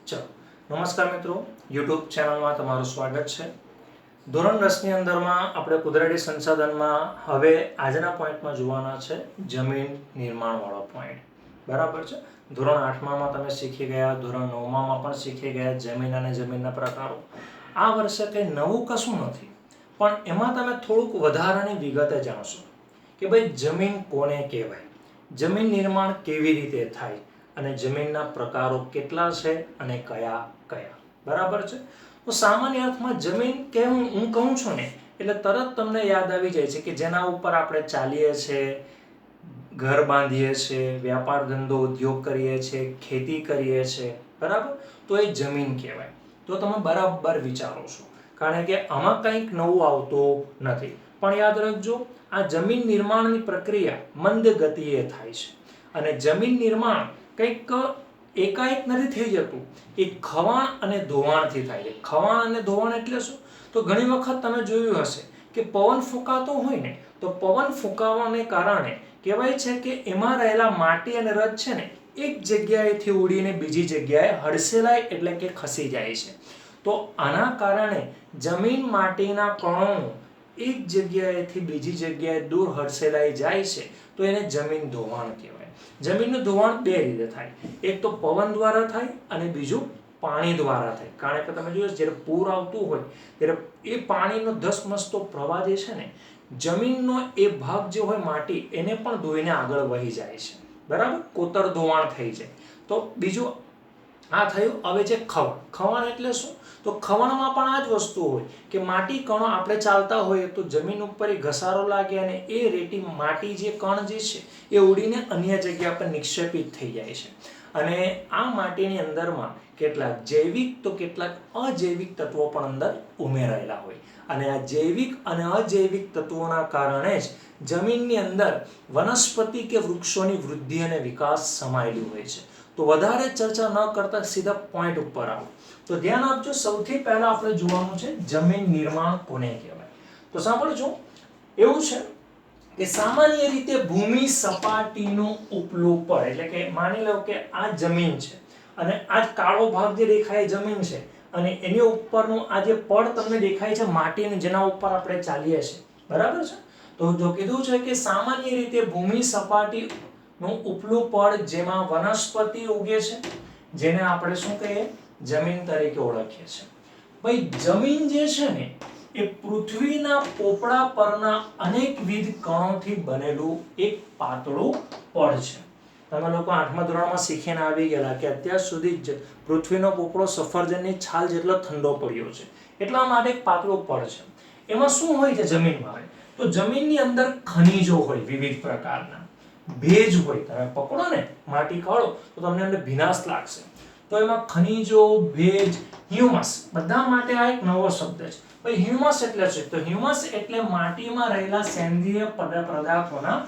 चलो नमस्कार मित्रों, यूट्यूब चैनल में तमाરું स्वागत है। ધોરણ 10 ની અંદરમાં આપણે કુદરતી સંસાધનમાં હવે આજના પોઈન્ટમાં જોવાના છે જમીન નિર્માણ વાળો પોઈન્ટ, બરાબર છે। ધોરણ 8 માં તમે શીખી ગયા, ધોરણ 9 માં પણ શીખી ગયા જમીન અને જમીનના પ્રકારો। આ વર્ષે કંઈ નવું કશું નથી, પણ એમાં તમે થોડુંક વધારાની વિગતે જાણશો કે ભાઈ જમીન કોને કહેવાય, જમીન નિર્માણ કેવી રીતે થાય અને જમીનના પ્રકારો કેટલા છે અને કયા કયા, બરાબર છે। તો સામાન્ય અર્થમાં જમીન કે હું કહું છું ને એટલે તરત તમને યાદ આવી જાય છે કે જેના ઉપર આપણે ચાલીએ છીએ, ઘર બાંધીએ છીએ, વ્યાપાર ધંધો ઉદ્યોગ કરીએ છીએ, ખેતી કરીએ છીએ, બરાબર, તો એ જમીન કહેવાય। તો તમે બરાબર વિચારો છો, કારણ કે આમાં કંઈક નવું આવતું નથી। પણ યાદ રાખજો, આ જમીન નિર્માણની પ્રક્રિયા મંદ ગતિએ થાય છે અને જમીન નિર્માણ કંઈક એકાએક નથી થઈ જતું, એ ખવાણ અને ધોવાણથી થાય છે। ખવાણ અને ધોવાણ એટલે શું? તો ઘણી વખત તમે જોયું હશે કે પવન ફૂંકાતો હોય ને તો પવન ફૂંકાવાને કારણે કહેવાય છે કે એમાં રહેલા માટી અને રજ છે ને એક જગ્યાએથી ઉડીને બીજી જગ્યાએ હડસેલાય એટલે કે ખસી જાય છે। તો આના કારણે જમીન માટીના કણો એક જગ્યાએથી બીજી જગ્યાએ દૂર હડસેલાઈ જાય છે, તો એને જમીન ધોવાણ કહેવાય। જમીનનું ધોવાણ બે રીતે થાય, એક તો પવન દ્વારા થાય અને બીજું પાણી દ્વારા થાય। કારણ કે તમે જોયું જ્યારે પૂર આવતું હોય ત્યારે એ પાણીનો ધસમસતો પ્રવાહ જે છે ને જમીનનો એ ભાગ જે હોય માટી એને પણ ધોઈને આગળ વહી જાય છે, બરાબર, કોતર ધોવાણ થઈ જાય। તો બીજું આ થયું। હવે છે ખવણ। ખવણ એટલે શું? તો ખવણમાં પણ આ જ વસ્તુ હોય કે માટી કણો આપણે ચાલતા હોઈએ તો જમીન ઉપર એ ઘસારો લાગે અને એ રેતી માટી જે કણ જે છે એ ઉડીને અન્ય જગ્યા પર નિક્ષેપિત થઈ જાય છે અને આ માટીની અંદરમાં કેટલાક જૈવિક તો કેટલાક અજૈવિક તત્વો પણ અંદર ઉમેરાયેલા હોય અને આ જૈવિક અને અજૈવિક તત્વોના કારણે જ જમીનની અંદર વનસ્પતિ કે વૃક્ષોની વૃદ્ધિ અને વિકાસ સમાયેલું હોય છે। તો વધારે ચર્ચા ન કરતા સીધા પોઈન્ટ ઉપર આવો તો ધ્યાન આપજો। સૌથી પહેલા આપણે જોવાનું છે જમીન નિર્માણ કોને કહેવાય। તો સાંભળજો, એવું છે કે સામાન્ય રીતે ભૂમિ સપાટીનું ઉપલું પડ એટલે કે માની લો કે આ જમીન છે અને આ કાળો ભાગ જે દેખાય જમીન છે અને એની ઉપરનું આ જે પડ તમને દેખાય છે માટીનું જેના ઉપર આપણે ચાલીએ છીએ, બરાબર છે। તો જો કીધું છે કે સામાન્ય રીતે ભૂમિ સપાટીનું ઉપલું પડ જેમાં વનસ્પતિ ઉગે છે જેને આપણે શું કહીએ, જમીન તરીકે ઓળખીએ છીએ। ભાઈ જમીન જે છે ને એ પૃથ્વીના પોપડા પરના અનેકવિધ કણોથી બનેલું એક પાતળું પડ છે। તમે લોકો 8મા ધોરણમાં શીખીને આવી ગયેલા કે અત્યાર સુધી જ પૃથ્વીનો પોપડો સફરજનની છાલ જેટલો ઠંડો પડ્યો છે, એટલા માટે એક પાતળું પડ છે। એમાં શું હોય છે જમીનમાં? તો જમીનની અંદર ખનિજો હોય વિવિધ પ્રકારના, ભેજ હોય, તમે પકડો ને માટી કાઢો તો તમને અંદર ભીનાશ લાગશે, તો એમાં ખનિજો, ભેજ, હ્યુમસ બધા માટે આ એક નવો શબ્દ છે। ભાઈ હ્યુમસ એટલે શું? તો હ્યુમસ એટલે માટીમાં રહેલા સેન્દ્રિય પદાર્થોના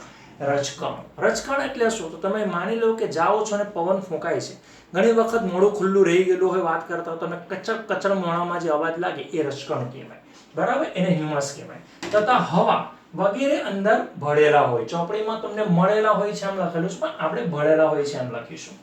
રજકણો। રજકણ એટલે શું? તો તમે માની લો કે જાઓ છો અને પવન ફૂંકાય છે, ઘણી વખત મોઢું ખુલ્લું રહી ગયેલું હોય, વાત કરતા હોય તમે કચક કચડ મોણામાં જે અવાજ લાગે એ રજકણ કહેવાય, બરાબર, એને હ્યુમસ કહેવાય। તથા હવા વગેરે અંદર ભળેલા હોય, ચોપડીમાં તમને મળેલા હોય છે એમ લખેલું છે પણ આપણે ભળેલા હોય છે એમ લખીશું।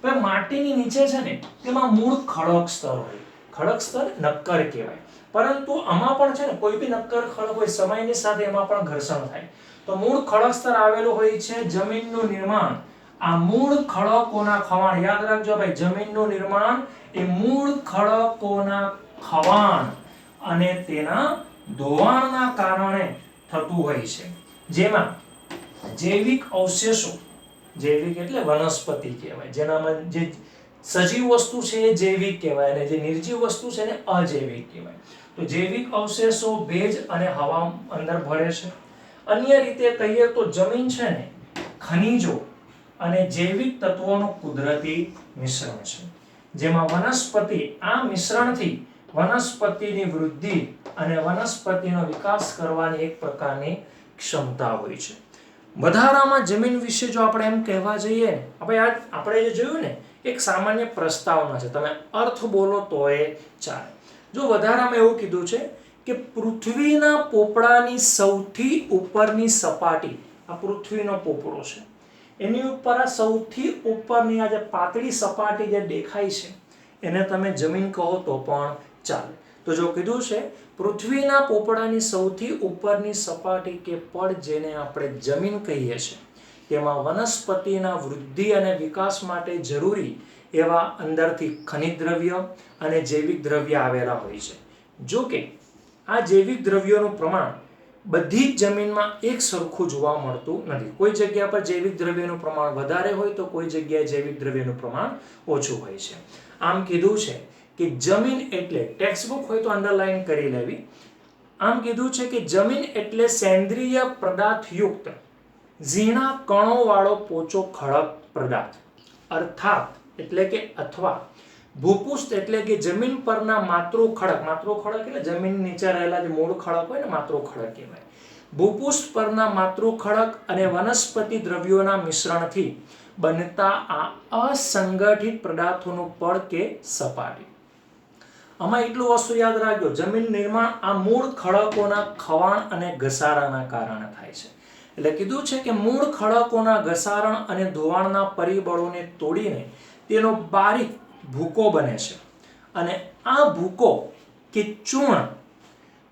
ભાઈ માટીની નીચે છે ને તેમાં મૂળ ખડક સ્તર હોય, ખડક સ્તર નક્કર કહેવાય, પરંતુ આમાં પણ છે ને કોઈ બી નક્કર ખડક હોય સમયની સાથે એમાં પણ ઘર્ષણ થાય, તો મૂળ ખડક સ્તર આવેલું હોય છે। જમીનનું નિર્માણ આ મૂળ ખડકોના ખવાણ, યાદ રાખજો ભાઈ, જમીનનું નિર્માણ એ મૂળ ખડકોના ખવાણ અને તેના ધોવાણના કારણે થતું હોય છે, જેમાં જૈવિક અવશેષો, જૈવિક એટલે વનસ્પતિ કહેવાય, જેનામાં જે સજીવ વસ્તુ છે એ જૈવિક કહેવાય અને જે નિર્જીવ વસ્તુ છે એને અજૈવિક કહેવાય। તો જૈવિક અવશેષો, ભેજ અને હવા અંદર ભળે છે। અન્ય રીતે કહીએ તો જમીન છે ને ખનિજો અને જૈવિક તત્વોનું કુદરતી મિશ્રણ છે, જેમાં વનસ્પતિ આ મિશ્રણથી વનસ્પતિની વૃદ્ધિ અને વનસ્પતિનો વિકાસ કરવાની એક પ્રકારની ક્ષમતા હોય છે। વધારામાં જમીન વિશે જો આપણે એમ કહેવા જઈએ, આપણે જે જોયું ને એક સામાન્ય પ્રસ્તાવના છે, તમે અર્થ બોલો તો એ ચાલે। જો વધારામાં એવું કીધું છે કે પૃથ્વીના પોપડાની સૌથી ઉપરની સપાટી, આ પૃથ્વીનો પોપડો છે એની ઉપર આ સૌથી ઉપરની આ જે પાતળી સપાટી જે દેખાય છે એને તમે જમીન કહો તો પણ ચાલે. તો જો કીધું છે પૃથ્વીના પોપડાની સૌથી ઉપરની સપાટી કે પડ જેને આપણે જમીન કહીએ છીએ, તેમાં વનસ્પતિના વૃદ્ધિ અને વિકાસ માટે જરૂરી એવા અંદરથી ખનિજ દ્રવ્ય અને જૈવિક દ્રવ્ય આવેલા હોય છે. જો કે આ જૈવિક દ્રવ્યોનું પ્રમાણ બધી જ જમીનમાં એક સરખું જોવા મળતું નથી. કોઈ જગ્યા પર જૈવિક દ્રવ્યનું પ્રમાણ વધારે હોય તો કોઈ જગ્યાએ જૈવિક દ્રવ્યનું પ્રમાણ ઓછું હોય છે. આમ કીધું છે કે જમીન એટલે, ટેક્સ્ટ બુક હોય તો અંડરલાઈન કરી લેવી. આમ કીધું છે કે જમીન એટલે સેન્દ્રિય પદાર્થયુક્ત ઝીણા કણોવાળો પોચો ખડક પદાર્થ, અર્થાત એટલે કે અથવા ભૂપૃષ્ઠ એટલે કે જમીન પરના માતૃ ખડક એટલે જમીન નીચે રહેલા જે મૂળ ખડક હોય ને માતૃ ખડક કહેવાય. ભૂપૃષ્ઠ પરના માતૃ ખડક અને વનસ્પતિ દ્રવ્યોના મિશ્રણથી બનતા આ અસંગઠિત પદાર્થોનું પડ કે સપાટી. આમાં એટલું વસ્તુ યાદ રાખજો, જમીન નિર્માણ આ મૂળ ખડકોના ખવાણ અને ઘસારાના કારણે થાય છે. એટલે કીધું છે કે મૂળ ખડકોના ઘસારણ અને ધોવાણના પરિબળોને તોડીને તેનો બારીક ભૂકો બને છે અને આ ભૂકો કે ચૂર્ણ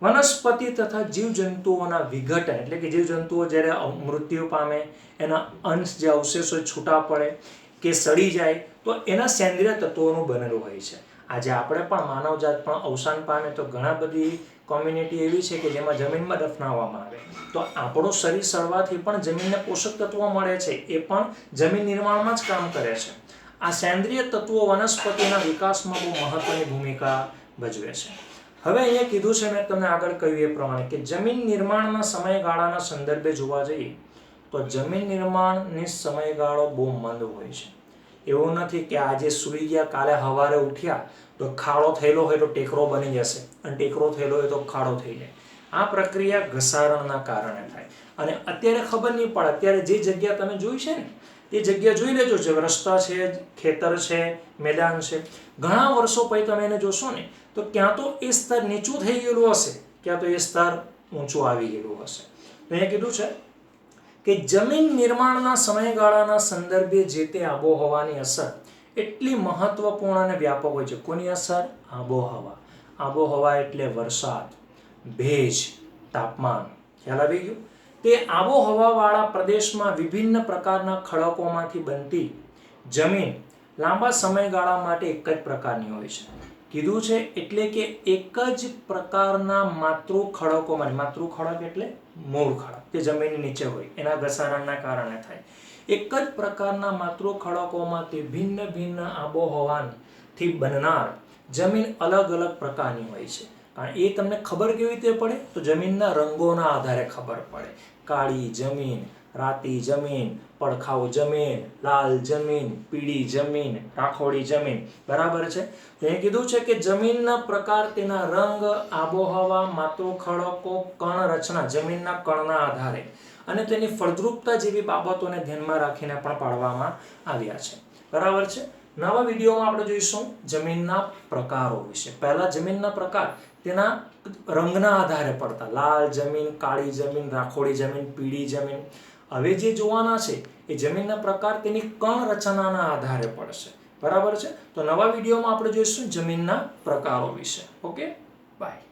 વનસ્પતિ તથા જીવજંતુઓના વિઘટન એટલે કે જીવજંતુઓ જ્યારે મૃત્યુ પામે, એના અંશ જે અવશેષો છૂટા પડે કે સડી જાય તો એના સેન્દ્રિય તત્વોનું બનેલું હોય છે. આજે આપણે પણ માનવજાત પણ અવસાન પામે તો ઘણા બધી કોમ્યુનિટી એવી છે કે જેમાં જમીનમાં દફનાવવામાં આવે, તો આપણું શરીર સળવાથી પણ જમીનને પોષક તત્વો મળે છે, એ પણ જમીન નિર્માણમાં જ કામ કરે છે. આ સેન્દ્રિય તત્વો વનસ્પતિના વિકાસમાં બહુ મહત્વની ભૂમિકા ભજવે છે. હવે અહીંયા કીધું છે, મેં તમને આગળ કહ્યું એ પ્રમાણે કે જમીન નિર્માણના સમયગાળાના સંદર્ભે જોવા જઈએ તો જમીન નિર્માણની સમયગાળો બહુ મંદ હોય છે. એવું નથી કે આજે સૂઈ ગયા કાલે સવારે ઉઠ્યા તો ખાડો થયેલો હોય તો ટેકરો બની જશે અને ટેકરો થયેલો હોય તો ખાડો થઈ જાય. આ પ્રક્રિયા ઘસારણના કારણે થાય. અને અત્યારે ખબર નહીં પડે, અત્યારે જે જગ્યા તમે જોઈ છે ને એ જગ્યા જોઈ લેજો, જે રસ્તા છે, ખેતર છે, મેદાન છે, ઘણા વર્ષો પછી તમે એને જોશો ને તો ક્યાં તો એ સ્તર નીચું થઈ ગયેલું હશે, ક્યાં તો એ સ્તર ઊંચું આવી ગયેલું હશે. મેં કીધું છે કે જમીન નિર્માણના સમયગાળાના સંદર્ભે જે તે આબોહવાની અસર એટલી મહત્વપૂર્ણ અને વ્યાપક હોય છે. કોની અસર? આબોહવા. આબોહવા એટલે વરસાદ, ભેજ, તાપમાન. ખ્યાલ આવી ગયું? તે આબોહવાવાળા પ્રદેશમાં વિભિન્ન પ્રકારના ખડકોમાંથી બનતી જમીન લાંબા સમયગાળા માટે એક જ પ્રકારની હોય છે. કીધું છે એટલે કે એક જ પ્રકારના માતૃ ખડકોમાં, માતૃ ખડક એટલે મૂળ ખડક તે જમીનની નીચે હોય, એના ઘસારણના કારણે થાય. એક જ પ્રકારના માતૃ ખડકોમાંથી ભિન્ન ભિન્ન આબોહવાથી બનનાર જમીન અલગ અલગ પ્રકારની હોય છે. કારણ એ તમને ખબર કેવી રીતે પડે? તો જમીનના રંગોના આધારે ખબર પડે. કાળી જમીન, રાતી જમીન, પડખાઉ જમીન, લાલ જમીન, પીળી જમીન, રાખોડી જમીન. બરાબર છે? તો એ કીધું છે કે જમીનના પ્રકાર, તેના રંગ, આબોહવા, માતૃ ખડકો, કણ રચના જમીનના કણના આધારે અને તેની ફળદ્રુપતા જેવી બાબતોને ધ્યાનમાં રાખીને પણ પાડવામાં આવ્યા છે. બરાબર છે? નવા વિડીયોમાં આપણે જોઈશું જમીનના પ્રકારો વિશે. પહેલા જમીનના પ્રકાર તેના રંગના આધારે પડતા, લાલ જમીન, કાળી જમીન, રાખોડી જમીન, પીળી જમીન. હવે જે જોવાના છે એ જમીનના પ્રકાર તેની કણ રચનાના આધારે પડશે. બરાબર છે? તો નવા વિડીયોમાં આપણે જોઈશું જમીનના પ્રકારો વિશે. Okay, by.